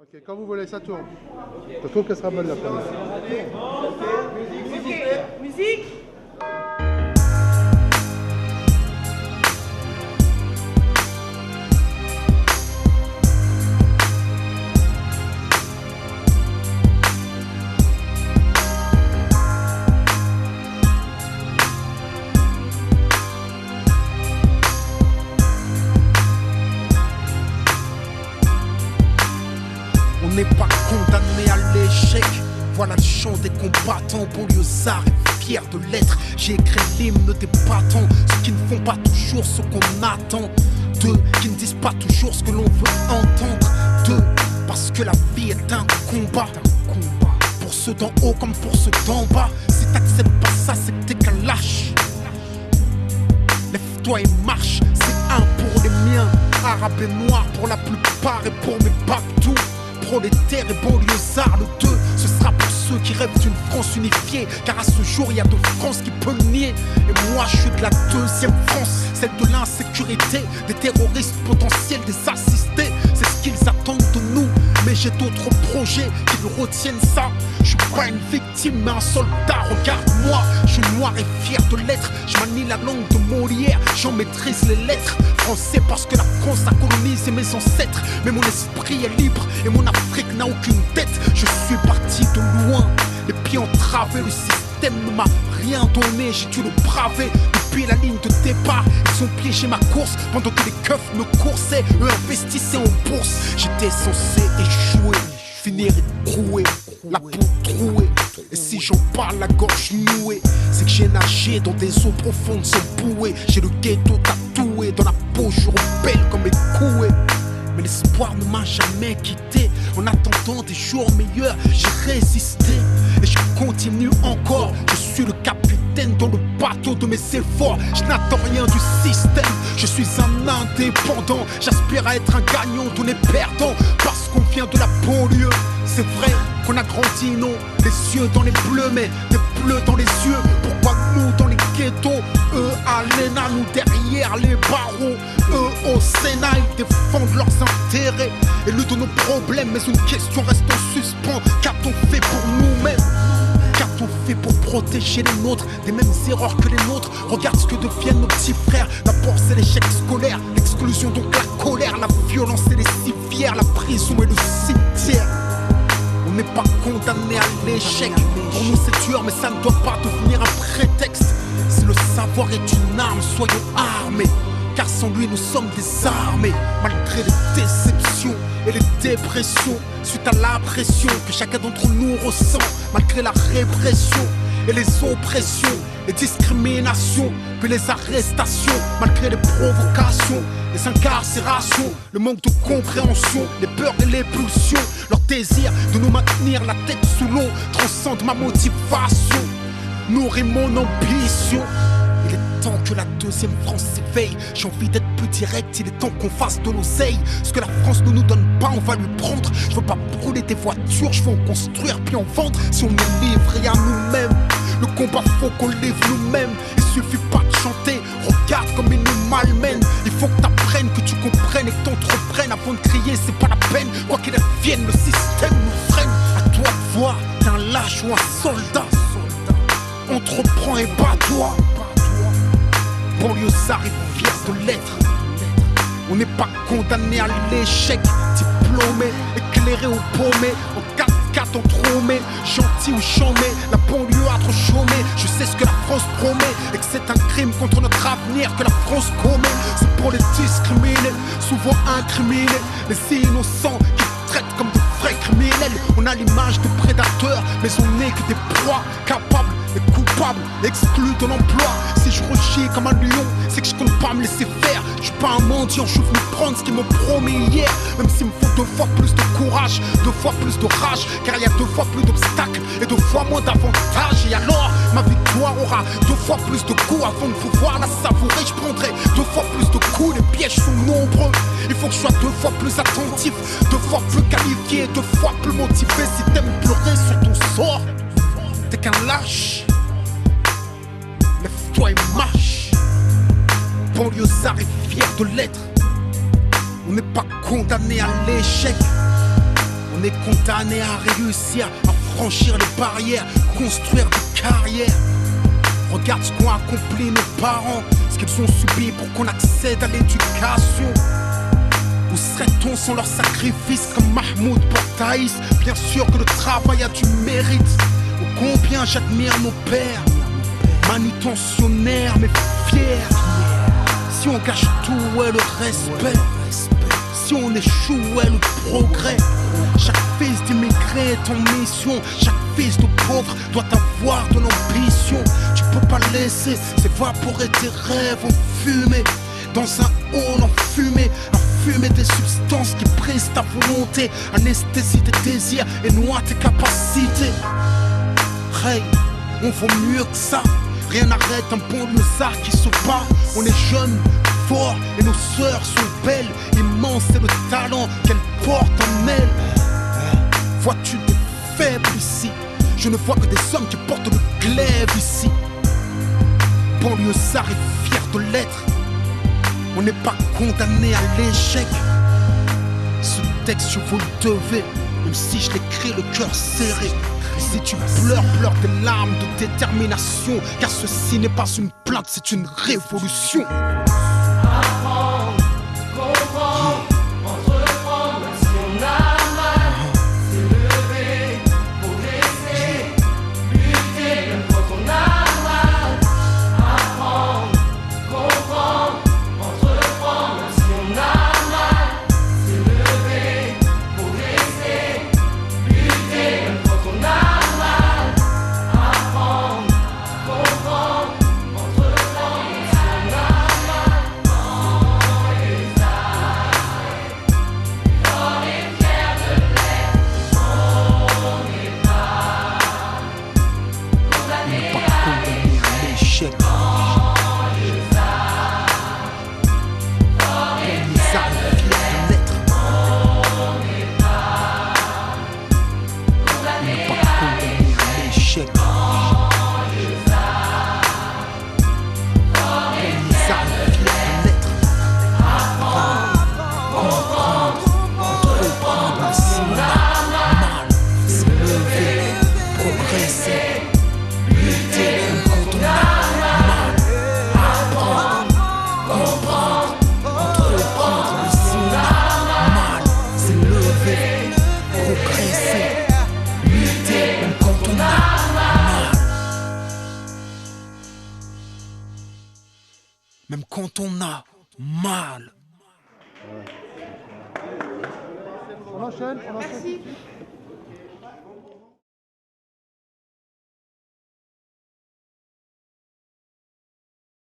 Ok, quand vous voulez, ça tourne. Je trouve qu'elle sera bonne la première. Ok, musique. On n'est pas condamné à l'échec. Voilà le chant des combattants, banlieusards et fiers de l'être. J'ai écrit l'hymne des battants, ceux qui ne font pas toujours ce qu'on attend. D'eux qui ne disent pas toujours ce que l'on veut entendre. D'eux, parce que la vie est un combat. Pour ceux d'en haut comme pour ceux d'en bas. Si t'acceptes pas ça, c'est que t'es qu'un lâche. Lève-toi et marche, c'est un pour les miens. Arabes et noirs pour la plupart et pour mes babtous. Prolétaires et banlieusards, le 2, ce sera pour ceux qui rêvent d'une France unifiée. Car à ce jour, il y a deux France qui peut le nier. Et moi, je suis de la deuxième France, celle de l'insécurité, des terroristes potentiels, des assistés. C'est ce qu'ils attendent de nous. Mais j'ai d'autres projets qui me retiennent ça. Je suis pas une victime, mais un soldat, regarde-moi. Je suis noir et fier de l'être. Je manie la langue de Molière, j'en maîtrise les lettres. Français parce que la France a colonisé mes ancêtres. Mais mon esprit est libre et mon Afrique n'a aucune dette. Je suis parti de loin, les pieds entravés. Le système ne m'a rien donné, j'ai dû le braver. Depuis la ligne de départ, ils ont piégé ma course. Pendant que les keufs me coursaient, eux investissaient en bourse. J'étais censé échouer, finir écroué, la peau trouée. Et si j'en parle la gorge nouée, c'est que j'ai nagé dans des eaux profondes sans bouée. J'ai le ghetto tatoué dans la peau, je rebelle comme écoué. Mais l'espoir ne m'a jamais quitté. En attendant des jours meilleurs, j'ai résisté. Et je continue encore. Je suis le capitaine dans le bateau de mes efforts. Je n'attends rien du système. Je suis un indépendant. J'aspire à être un gagnant, tout n'est perdant. Parce qu'on vient de la banlieue. C'est vrai qu'on a grandi, non, les yeux dans les bleus, mais des bleus dans les yeux. Pourquoi nous dans les ghettos, eux à l'ENA, nous derrière les barreaux, eux au Sénat, ils défendent leurs intérêts et luttent nos problèmes. Mais une question reste en suspens, qu'a-t-on fait pour nous-mêmes? Qu'a-t-on fait pour protéger les nôtres des mêmes erreurs que les nôtres? Regarde ce que deviennent nos petits frères. D'abord c'est l'échec scolaire, l'exclusion donc la colère, la violence et les civières, la prison et le cimetière. On n'est pas condamné à l'échec. Pour nous c'est dur mais ça ne doit pas devenir un prétexte. Si le savoir est une arme, soyons armés. Car sans lui nous sommes désarmés. Malgré les déceptions et les dépressions, suite à la pression que chacun d'entre nous ressent. Malgré la répression et les oppressions, les discriminations, puis les arrestations. Malgré les provocations, les incarcérations, le manque de compréhension, les peurs et les pulsions. Leur désir de nous maintenir la tête sous l'eau transcende ma motivation, nourrit mon ambition. Il est temps que la deuxième France s'éveille. J'ai envie d'être plus direct, il est temps qu'on fasse de l'oseille. Ce que la France ne nous donne pas, on va lui prendre. Je veux pas brûler des voitures, je veux en construire puis en vendre. Si on est livré à nous-mêmes, le combat faut qu'on livre nous-mêmes. Il suffit pas de chanter, regarde comme il nous malmène. Il faut que t'apprennes, que tu comprennes et que t'entreprennes. Avant de crier, c'est pas la peine. Quoi qu'il advienne, le système nous freine. À toi de voir, t'es un lâche ou un soldat. Entreprends et bats-toi. Banlieusards et fiers de l'être. On n'est pas condamné à l'échec. Diplômé, éclairé ou paumé, en 4x4 entrômé, gentil ou chômé, la banlieue a trop chômé. Je sais ce que la France promet et que c'est un crime contre notre avenir que la France commet. C'est pour les discriminés, souvent incriminés, les innocents qui traitent comme de vrais criminels. On a l'image de prédateurs, mais on n'est que des proies capables et coupables, exclus de l'emploi. Si je rechie comme un lion, c'est que je compte pas me laisser faire. Je suis pas un mendiant, je veux prendre ce qu'ils m'ont promis hier. Même s'il me faut 2 fois plus de courage, 2 fois plus de rage, car il y a 2 fois plus d'obstacles et 2 fois moins d'avantages. Et alors, ma victoire aura 2 fois plus de coups. Avant de pouvoir la savourer, je prendrai 2 fois plus de coups. Les pièges sont nombreux, il faut que je sois 2 fois plus attentif, 2 fois plus qualifié, 2 fois plus motivé. Si t'aimes pleurer sur ton sort, t'es qu'un lâche. Lève-toi et marche. Banlieusard et fier de l'être. On n'est pas condamné à l'échec. On On est condamné à réussir, à franchir les barrières, construire des carrières. Regarde ce qu'ont accompli nos parents, ce qu'ils ont subi pour qu'on accède à l'éducation. Où serait-on sans leur sacrifice comme Mahmoud pour Thaïs? Bien sûr que le travail a du mérite. Oh, combien j'admire nos pères, manutentionnaires mais fiers. Si on gâche tout, où est le respect? Si on échoue, où est le progrès? Chaque fils d'immigré est en mission. Chaque fils de pauvre doit avoir de l'ambition. Tu peux pas laisser s'évaporer tes rêves en fumée. Dans un hall enfumé, fumer des substances qui brisent ta volonté, anesthésie tes désirs et noie tes capacités. Hey, on vaut mieux que ça. Rien n'arrête un bon lézard qui se bat. On est jeunes, forts et nos sœurs sont belles. Immense est le talent qu'elles portent en elles. Vois-tu des faibles ici? Je ne vois que des hommes qui portent le glaive ici. Banlieusard est fier de l'être. On n'est pas condamné à l'échec. Ce texte, je vous le devais, même si je l'écris le cœur serré. Si tu pleures, pleure des larmes de détermination. Car ceci n'est pas une plainte, c'est une révolution. Apprendre, comprendre, entreprendre, même si on a mal. S'élever, progresser, lutter, même quand on a mal. Apprendre, comprendre, entreprendre, même si on a mal. S'élever, progresser, lutter, même quand on a mal. Apprendre, comprendre, entreprendre, même si on a mal. On les arrête, on est fiers de l'être. On n'est pas condamné à l'échec. Même quand on a mal. On enchaîne, on enchaîne.